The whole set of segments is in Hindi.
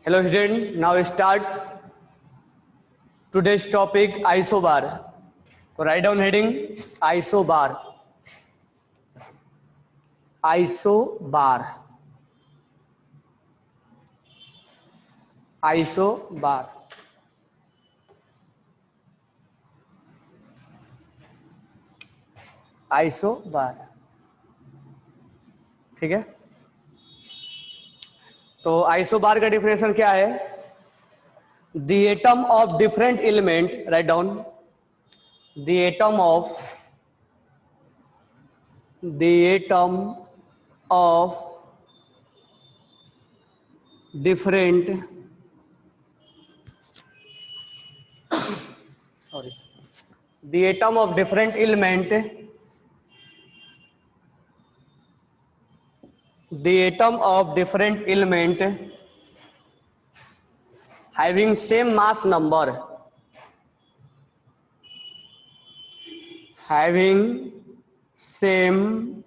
Hello student, now start today's topic isobar. So write down heading isobar. Isobar. Isobar. Isobar. ठीक है, तो आइसोबार का डिफिनेशन क्या है? The atom of different element, write down the atom of different the atom of different element, the atom of different element having same mass number, having same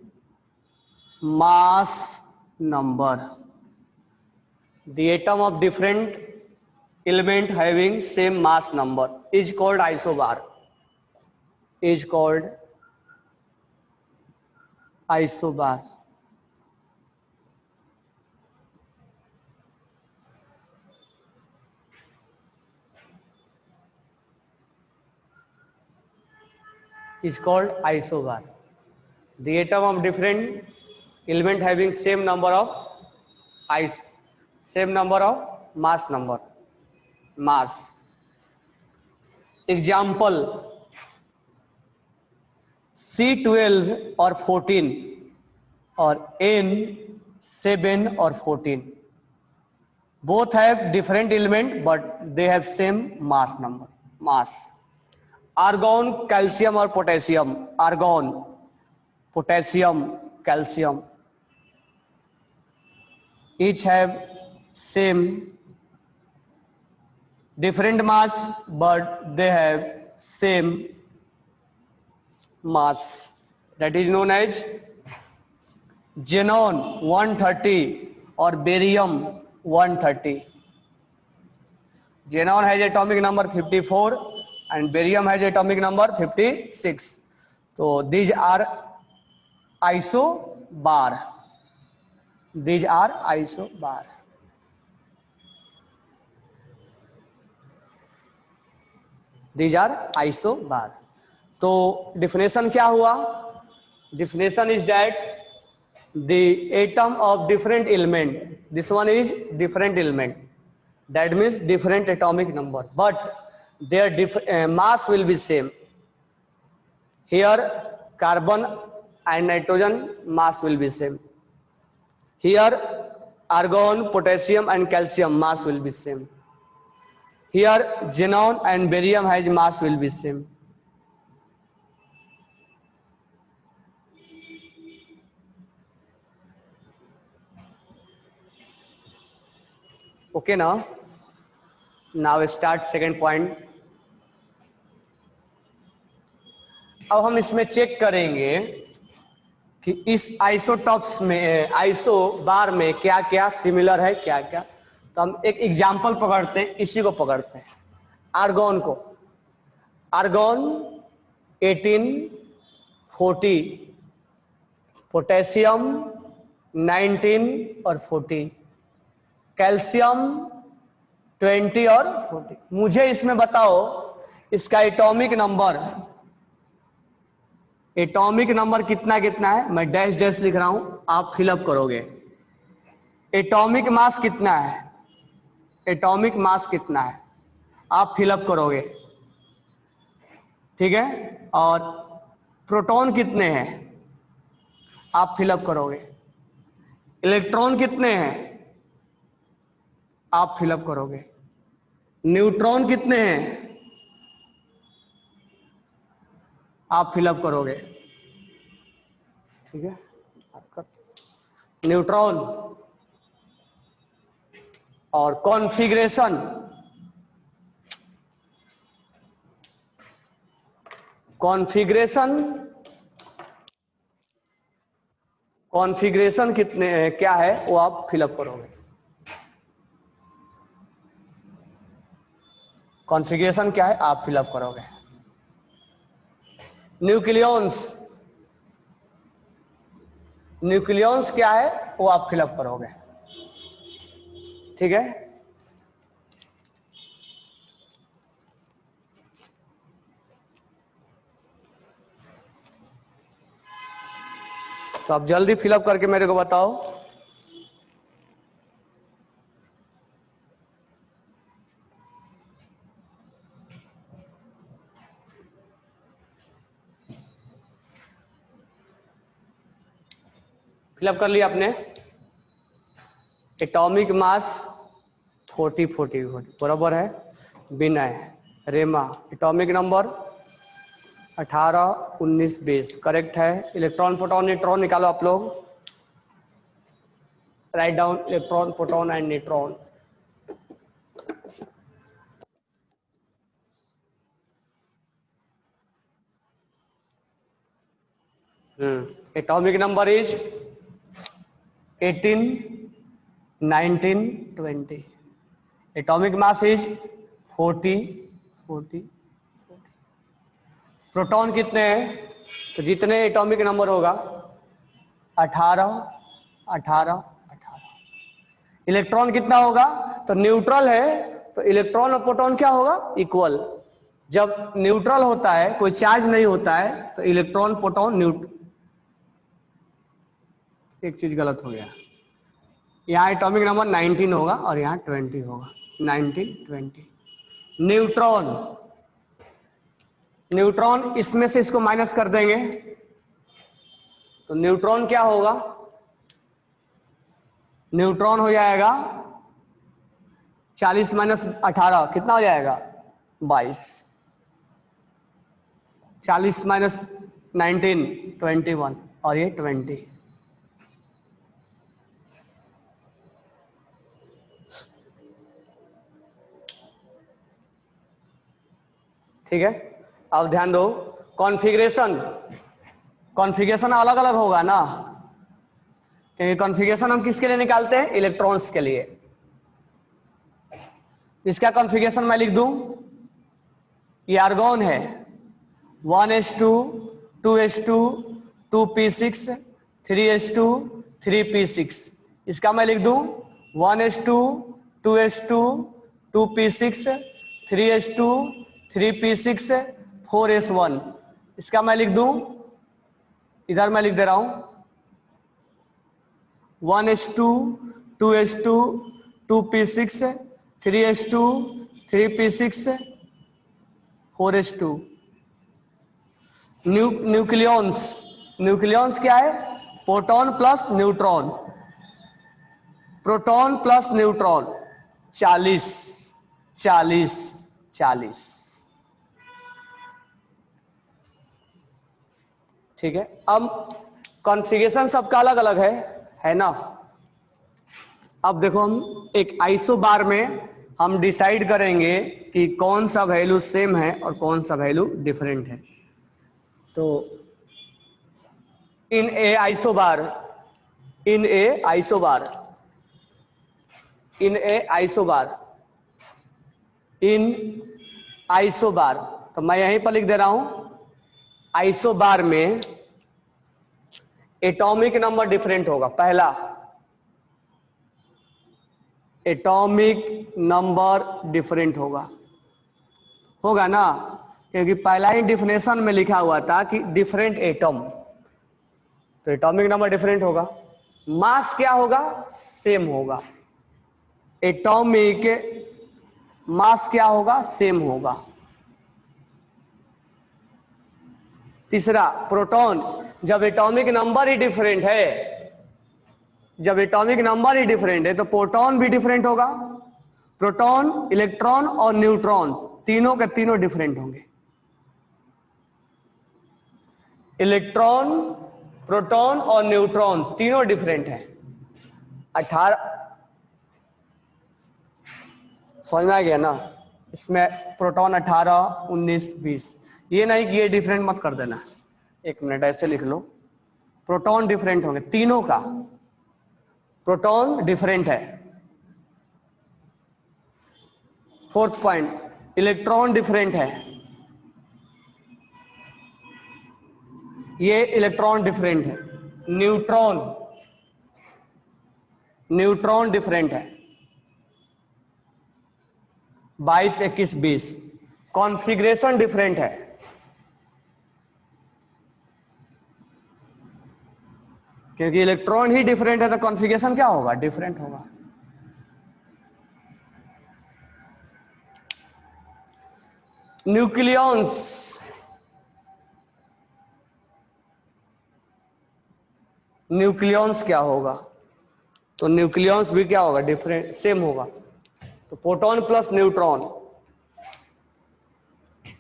mass number, the atom of different element having same mass number is called isobar, is called isobar. Is called isobar. The atom of different element having same number of mass number, mass. Example: C12 or 14 or N7 or 14. Both have different element but they have same mass number, mass. Argon, calcium or potassium, argon, potassium, calcium, each have same different mass but they have same mass. That is known as xenon 130 or barium 130. Xenon has atomic number 54 and barium has atomic number 56. So these are isobar. These are isobar. These are isobar. तो definition क्या हुआ? Definition is that the atom of different element, this one is different element, that means different atomic number, but their mass will be same. Here carbon and nitrogen mass will be same. Here argon, potassium and calcium mass will be same. Here xenon and barium has mass will be same. Okay now start second point. अब हम इसमें चेक करेंगे कि इस आइसोटॉप्स में, आइसोबार में क्या क्या सिमिलर है, क्या क्या. तो हम एक एग्जांपल पकड़ते हैं, इसी को पकड़ते हैं, आर्गन को. आर्गन 1840, पोटेशियम 19 और 40, कैल्शियम 20 और 40. मुझे इसमें बताओ इसका एटॉमिक नंबर कितना कितना है. मैं डैश डैश लिख रहा हूं, आप फिलअप करोगे. एटॉमिक मास कितना है, एटॉमिक मास कितना है आप फिलअप करोगे, ठीक है. और प्रोटॉन कितने हैं आप फिलअप करोगे. इलेक्ट्रॉन कितने हैं आप फिलअप करोगे. न्यूट्रॉन कितने हैं आप फिलअप करोगे, ठीक है. न्यूट्रॉन और कॉन्फ़िगरेशन, कॉन्फ़िगरेशन कितने क्या है वो आप फिलअप करोगे. कॉन्फ़िगरेशन क्या है आप फिलअप करोगे। न्यूक्लियॉन्स, न्यूक्लियॉन्स क्या है वो आप फिलअप करोगे, ठीक है। तो आप जल्दी फिलअप करके मेरे को बताओ। फिलअप कर लिया आपने। एटॉमिक मास 40 बराबर है विनय रेमा। एटॉमिक नंबर 18 19 20 करेक्ट है। इलेक्ट्रॉन प्रोटॉन न्यूट्रॉन निकालो आप लोग। Write down electron proton and neutron. Atomic number is 18 19 20। Atomic mass is 40। Proton कितने हैं, तो जितने एटॉमिक नंबर होगा 18 18 18। इलेक्ट्रॉन कितना होगा, तो न्यूट्रल है तो इलेक्ट्रॉन और प्रोटॉन क्या होगा, इक्वल। जब न्यूट्रल होता है, कोई चार्ज नहीं होता है, तो इलेक्ट्रॉन प्रोटॉन एक चीज गलत हो गया, यहाँ एटॉमिक नंबर 19 होगा और यहाँ 20 होगा। 19 20। न्यूट्रॉन, न्यूट्रॉन इसमें से इसको माइनस कर देंगे तो न्यूट्रॉन क्या होगा, न्यूट्रॉन हो जाएगा 40 माइनस 18 कितना हो जाएगा 22। 40 माइनस 19 21 और ये 20। ठीक है। अब ध्यान दो, कॉन्फ़िगरेशन, कॉन्फ़िगरेशन अलग अलग होगा ना, क्योंकि कॉन्फ़िगरेशन हम किसके लिए निकालते हैं, इलेक्ट्रॉन्स के लिए। इसका कॉन्फ़िगरेशन मैं लिख दूं, ये आर्गॉन है 1s2 2s2 2p6 3s2 3p6। इसका मैं लिख दूं 1s2 2s2 2p6 3s2 3p6 4s1। इसका मैं लिख दूं, इधर मैं लिख दे रहा हूं 1s2 2s2 2p6 3s2 3p6 4s2। Nucleons, nucleons क्या है, proton plus neutron, proton plus neutron 40 40 40। ठीक है। अब कॉन्फ़िगरेशन सबका अलग अलग है ना। अब देखो हम एक आइसो बार में हम डिसाइड करेंगे कि कौन सा वैल्यू सेम है और कौन सा वैल्यू डिफरेंट है। तो इन ए आइसोबार, इन ए आइसोबार, इन ए आइसोबार, इन आइसोबार, तो मैं यहीं पर लिख दे रहा हूं आइसोबार में एटॉमिक नंबर डिफरेंट होगा। पहला एटॉमिक नंबर डिफरेंट होगा ना, क्योंकि पहला ही डिफिनेशन में लिखा हुआ था कि डिफरेंट एटम, तो एटॉमिक नंबर डिफरेंट होगा। मास क्या होगा, सेम होगा। एटॉमिक मास क्या होगा, सेम होगा। तीसरा प्रोटॉन, जब एटॉमिक नंबर ही डिफरेंट है, जब एटॉमिक नंबर ही डिफरेंट है तो प्रोटॉन भी डिफरेंट होगा। प्रोटॉन, इलेक्ट्रॉन और न्यूट्रॉन तीनों के तीनों डिफरेंट होंगे। इलेक्ट्रॉन, प्रोटॉन और न्यूट्रॉन तीनों डिफरेंट हैं। 18 समझ में आ गया ना। इसमें प्रोटॉन 18 19 20, ये नहीं कि ये डिफरेंट मत कर देना, एक मिनट ऐसे लिख लो। प्रोटॉन डिफरेंट होंगे तीनों का, प्रोटॉन डिफरेंट है। फोर्थ पॉइंट, इलेक्ट्रॉन डिफरेंट है, ये इलेक्ट्रॉन डिफरेंट है। न्यूट्रॉन, न्यूट्रॉन डिफरेंट है। 22, 21, 20। कॉन्फ़िगरेशन डिफरेंट है, क्योंकि इलेक्ट्रॉन ही डिफरेंट है तो कॉन्फ़िगरेशन क्या होगा? डिफरेंट होगा। न्यूक्लियॉन्स, न्यूक्लियॉन्स क्या होगा? तो न्यूक्लियॉन्स भी क्या होगा? डिफरेंट, सेम होगा। तो proton plus neutron,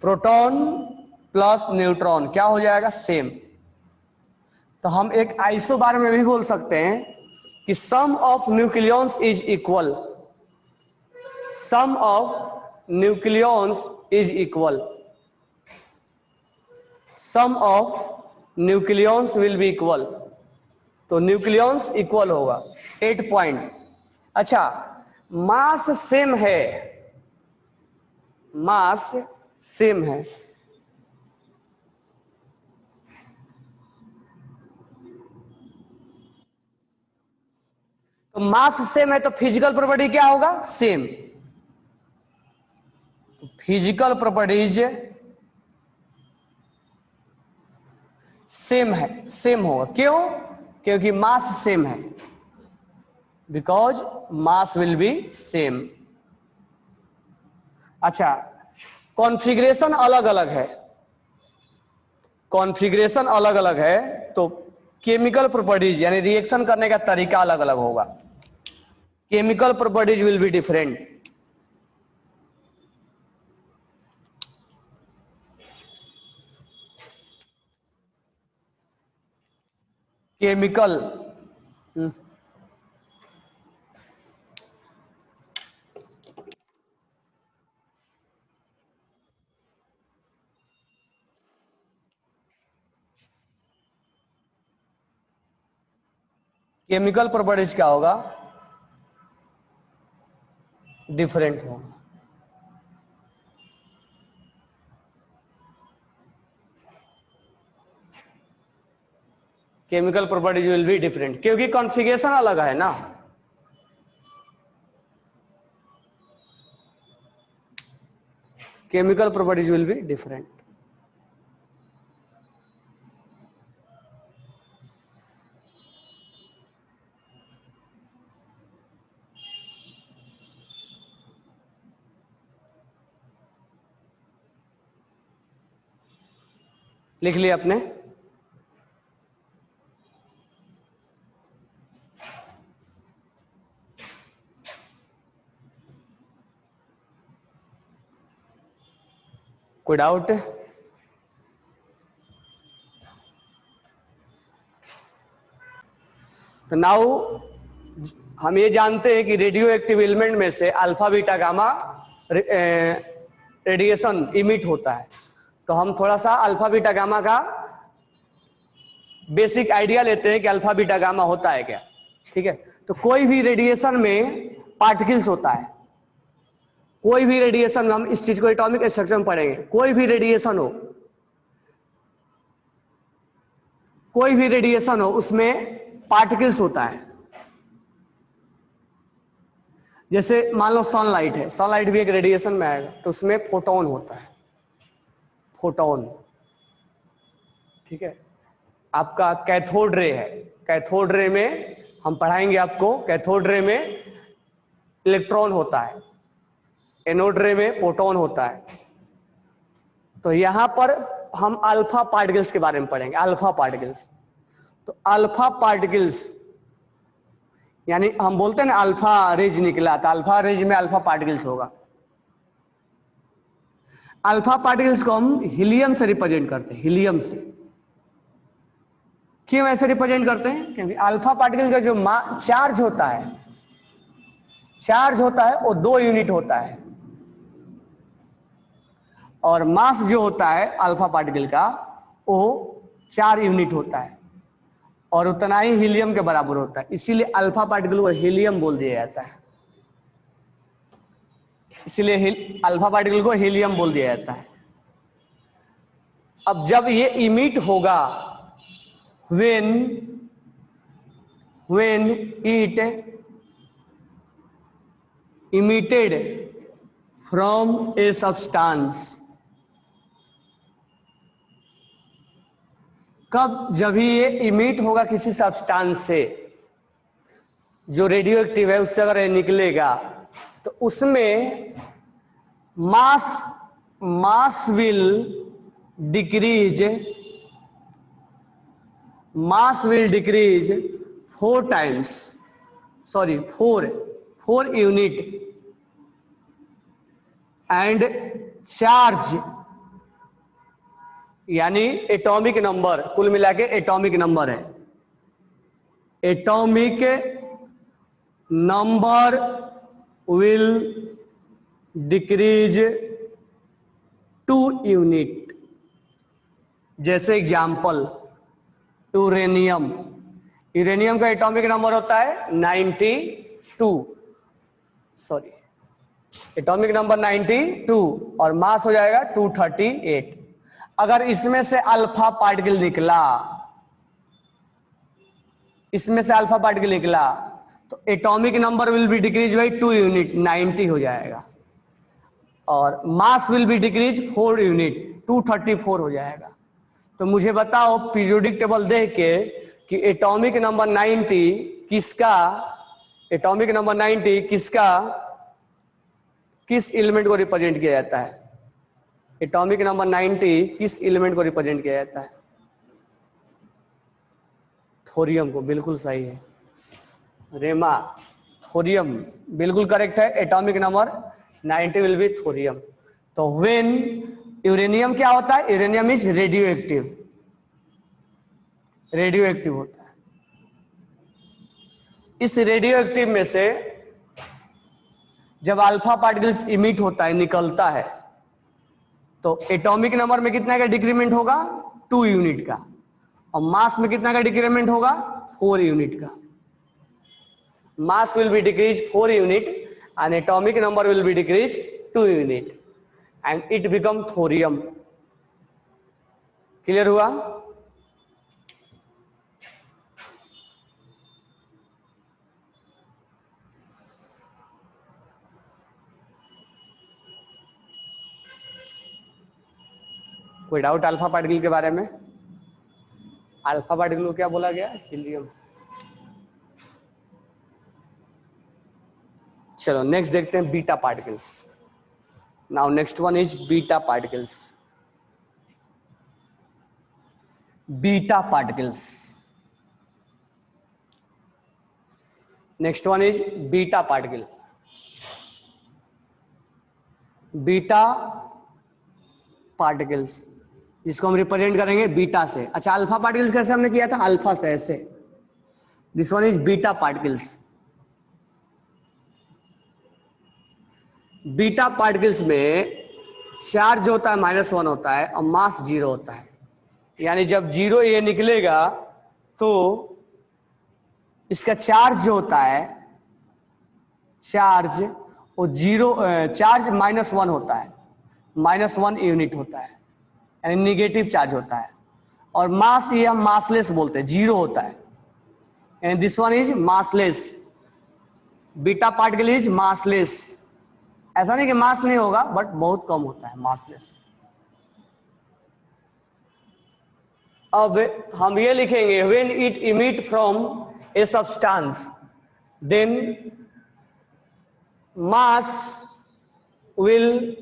proton plus neutron क्या हो जाएगा? सेम। तो हम एक आइसोबार में भी बोल सकते हैं कि sum of nucleons is equal, sum of nucleons is equal, sum of nucleons will be equal. तो न्यूक्लियॉन्स इक्वल होगा 8 पॉइंट। अच्छा, मास सेम है, मास सेम है, तो मास सेम है तो फिजिकल प्रॉपर्टी क्या होगा? सेम। फिजिकल प्रॉपर्टीज सेम है, सेम होगा। क्यों? क्योंकि मास सेम है, because mass will be same. अच्छा, कॉन्फ़िगरेशन अलग अलग है, कॉन्फ़िगरेशन अलग अलग है तो केमिकल प्रॉपर्टीज यानी रिएक्शन करने का तरीका अलग अलग होगा। Chemical properties will be different. Chemical chemical properties क्या होगा? डिफरेंट होगा। Chemical properties will be different क्योंकि कॉन्फ़िगरेशन अलग है ना। Chemical properties will be different. लिख लिया आपने? कोई डाउट? तो नाउ हम ये जानते हैं कि रेडियो एक्टिव एलिमेंट में से alpha beta gamma radiation emit होता है। तो हम थोड़ा सा अल्फा बीटा गामा का बेसिक आइडिया लेते हैं कि अल्फा बीटा गामा होता है क्या। ठीक है, तो कोई भी रेडिएशन में पार्टिकल्स होता है, कोई भी रेडिएशन में, हम इस चीज को एटॉमिक स्ट्रक्चर में पढ़ेंगे, कोई भी रेडिएशन हो, कोई भी रेडिएशन हो उसमें पार्टिकल्स होता है। जैसे मान लो सनलाइट है, सनलाइट भी एक रेडिएशन में आएगा तो उसमें फोटोन होता है, फोटोन। ठीक है, आपका कैथोड रे है, कैथोड रे में हम पढ़ाएंगे आपको, कैथोड रे में इलेक्ट्रॉन होता है, एनोड रे में प्रोटॉन होता है। तो यहां पर हम अल्फा पार्टिकल्स के बारे में पढ़ेंगे, अल्फा पार्टिकल्स। तो अल्फा पार्टिकल्स यानी हम बोलते हैं ना अल्फा रेज निकला, तो अल्फा रेज में अल्फा पार्टिकल्स होगा। अल्फा पार्टिकल्स को हम हीलियम से रिप्रेजेंट करते हैं, हीलियम से। क्यों ऐसे रिप्रेजेंट करते हैं? क्योंकि अल्फा पार्टिकल का जो चार्ज होता है, चार्ज होता है वो 2 यूनिट होता है, और मास जो होता है अल्फा पार्टिकल का वो 4 यूनिट होता है, और उतना ही हीलियम के बराबर होता है। इसीलिए अल्फा पार्टिकल को हीलियम बोल दिया जाता है। इसलिए अल्फा पार्टिकल को हीलियम बोल दिया जाता है। अब जब ये इमिट होगा, when it emitted from a substance, कब? जब ही ये इमिट होगा किसी सब्सटेंस से जो रेडियो एक्टिव है, उससे अगर ये निकलेगा तो उसमें mass will decrease 4 times, sorry 4 unit, and charge यानी एटॉमिक नंबर, कुल मिला के एटॉमिक नंबर है, atomic number will decrease 2 unit. जैसे एग्जाम्पल, यूरेनियम का एटॉमिक नंबर होता है 92, सॉरी एटॉमिक नंबर 92 और मास हो जाएगा 238। अगर इसमें से अल्फा पार्टिकल निकला, तो atomic number will be decrease by 2 unit, 90 हो जाएगा, और मास विल बी डिक्रीज 4 यूनिट, 234 हो जाएगा। तो मुझे बताओ पीरियोडिक टेबल देख के कि एटॉमिक नंबर 90 किस एलिमेंट को रिप्रेजेंट किया जाता है? एटॉमिक नंबर 90 किस एलिमेंट को रिप्रेजेंट किया जाता है? थोरियम को, बिल्कुल सही है रेमा, थोरियम बिल्कुल करेक्ट है। Atomic number 90 will be thorium. तो व्हेन यूरेनियम क्या होता है? यूरेनियम इज रेडियो एक्टिव होता है। इस रेडियो एक्टिव में से जब अल्फा पार्टिकल्स इमिट होता है, निकलता है, तो एटॉमिक नंबर में कितना का डिक्रीमेंट होगा? 2 यूनिट का, और मास में कितना का डिक्रीमेंट होगा? 4 यूनिट का। मास will be decrease 4 unit and atomic number will be decrease 2 unit and it become thorium. Clear हुआ? कोई डाउट अल्फा पार्टिकल के बारे में? अल्फा पार्टिकल को क्या बोला गया? हीलियम। चलो नेक्स्ट देखते हैं beta particles. Now next one is beta particles. Next one is beta particle. Beta particles जिसको हम रिप्रेजेंट करेंगे बीटा से। अच्छा, अल्फा पार्टिकल्स कैसे हमने किया था? अल्फा से ऐसे। This one is beta particles. Beta particles में चार्ज होता है -1 होता है और मास 0 होता है। यानी जब 0 ये निकलेगा तो इसका चार्ज जो होता है, चार्ज वो 0, चार्ज -1 होता है, -1 यूनिट होता है, यानी निगेटिव चार्ज होता है। और मास ये हम मासलेस बोलते हैं, 0 होता है, and this one is massless. Beta particle is massless. ऐसा नहीं कि मास नहीं होगा, बट बहुत कम होता है, मासलेस। अब हम ये लिखेंगे when it emit from a substance then mass will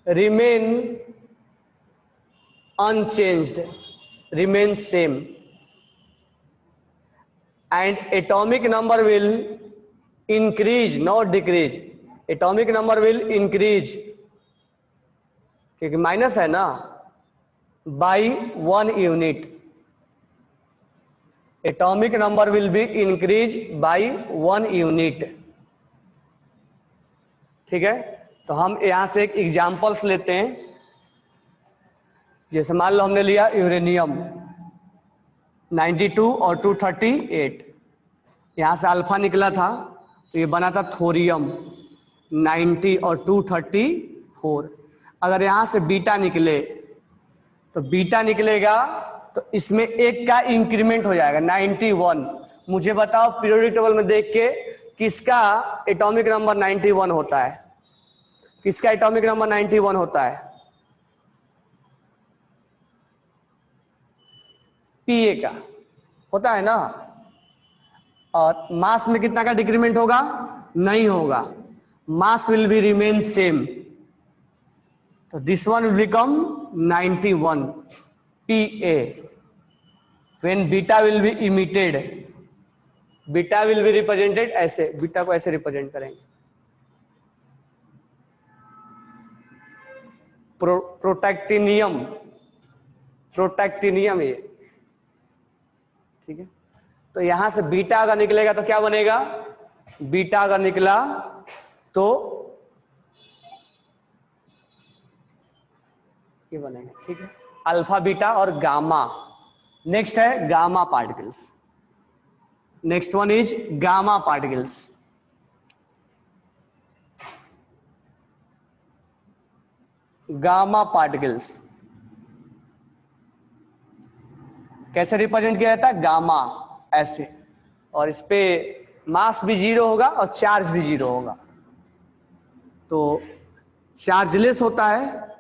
remain unchanged, remain same, and atomic number will increase not decrease. Atomic number will increase क्योंकि माइनस है ना, by 1 unit. Atomic number will be increased by 1 unit. ठीक है, तो हम यहां से एक एग्जांपल्स लेते हैं। जैसे मान लो हमने लिया यूरेनियम 92 और 238, यहां से अल्फा निकला था तो ये बना था थोरियम, 90 और 234। अगर यहां से बीटा निकले तो बीटा निकलेगा तो इसमें एक का इंक्रीमेंट हो जाएगा 91। मुझे बताओ पीरियोडिक टेबल में देख के किसका एटॉमिक नंबर 91 होता है, किसका एटॉमिक नंबर 91 होता है? पीए का होता है ना। और मास में कितना का डिक्रीमेंट होगा? नहीं होगा, mass will be remain same. तो this one will become 91 Pa when beta will be emitted. Beta will be represented ऐसे, बीटा को ऐसे रिप्रेजेंट करेंगे, प्रोटैक्टिनियम, प्रोटैक्टिनियम ये, ठीक है। तो यहां से बीटा अगर निकलेगा तो क्या बनेगा? बीटा अगर निकला तो ये बनेगा, ठीक है, अल्फा बीटा और गामा। नेक्स्ट है gamma particles. Next one is gamma particles. Gamma particles कैसे रिप्रेजेंट किया जाता है? गामा ऐसे, और इस पे मास भी जीरो होगा और चार्ज भी जीरो होगा। तो चार्जलेस होता है,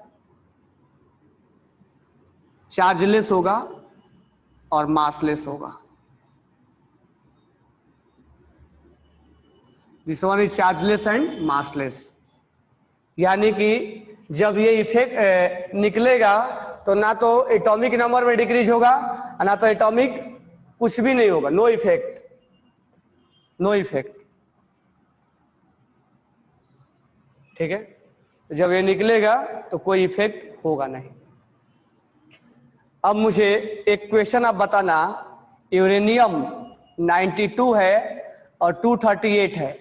चार्जलेस होगा और मासलेस होगा। This one is chargeless and massless. यानी कि जब ये इफेक्ट निकलेगा तो ना तो एटॉमिक नंबर में डिक्रीज होगा ना तो एटॉमिक कुछ भी नहीं होगा, नो इफेक्ट, नो इफेक्ट, ठीक है। जब ये निकलेगा तो कोई इफेक्ट होगा नहीं। अब मुझे एक क्वेश्चन आप बताना, यूरेनियम 92 है और 238 है,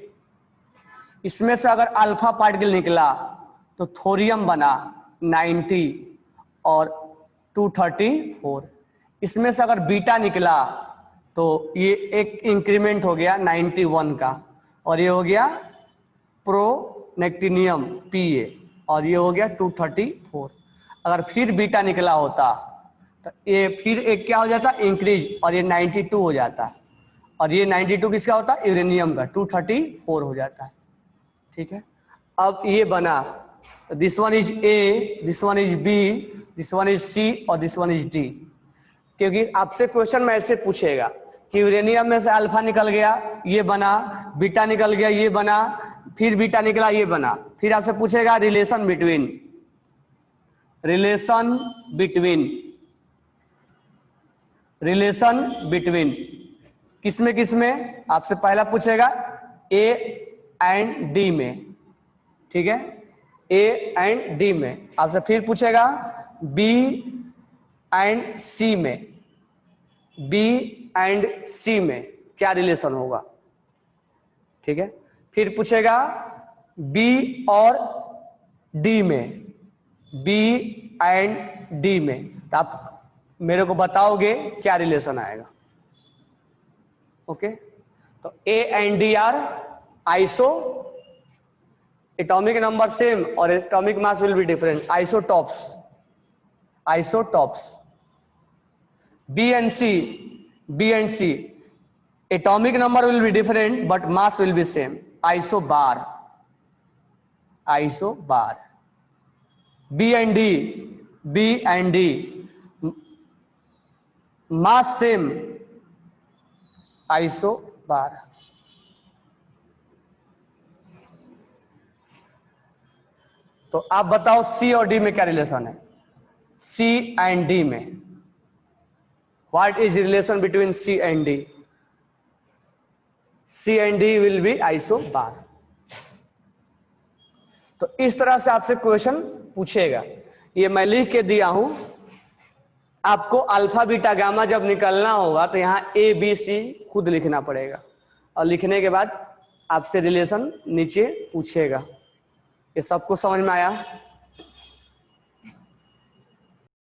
इसमें से अगर अल्फा पार्टिकल निकला तो थोरियम बना 90 और 234। इसमें से अगर बीटा निकला तो ये एक इंक्रीमेंट हो गया 91 का, और ये हो गया प्रोनेक्टिनियम Pa, और ये हो गया 234। अगर फिर बीटा निकला होता तो ये फिर एक क्या हो जाता? इंक्रीज, और ये 92 हो जाता है, और ये 92 किसका होता है? यूरेनियम का, 234 हो जाता है, ठीक है। अब ये बना, this one is A, this one is B, this one is C और दिस वन इज डी। क्योंकि आपसे क्वेश्चन में ऐसे पूछेगा कि यूरेनियम में से अल्फा निकल गया ये बना, बीटा निकल गया ये बना, फिर बीटा निकला ये बना, फिर आपसे पूछेगा relation between, relation between, relation between किसमें किसमें? आपसे पहला पूछेगा ए एंड डी में, ठीक है, ए एंड डी में। आपसे फिर पूछेगा बी एंड सी में, बी एंड सी में क्या रिलेशन होगा, ठीक है। फिर पूछेगा बी और डी में, बी एंड डी में, तो आप मेरे को बताओगे क्या रिलेशन आएगा, ओके। तो A and D are iso, atomic number same और atomic mass will be different, isotopes, isotopes. B and C atomic number will be different but mass will be same, isobar, isobar. B and D mass same, isobar. तो आप बताओ सी और डी में क्या रिलेशन है? सी एंड डी में what is relation between C and D? C and D will be isobar. तो इस तरह से आपसे क्वेश्चन पूछेगा। ये मैं लिख के दिया हूं, आपको अल्फा बीटा गामा जब निकलना होगा तो यहां ए बी सी खुद लिखना पड़ेगा, और लिखने के बाद आपसे रिलेशन नीचे पूछेगा। ये सबको समझ में आया?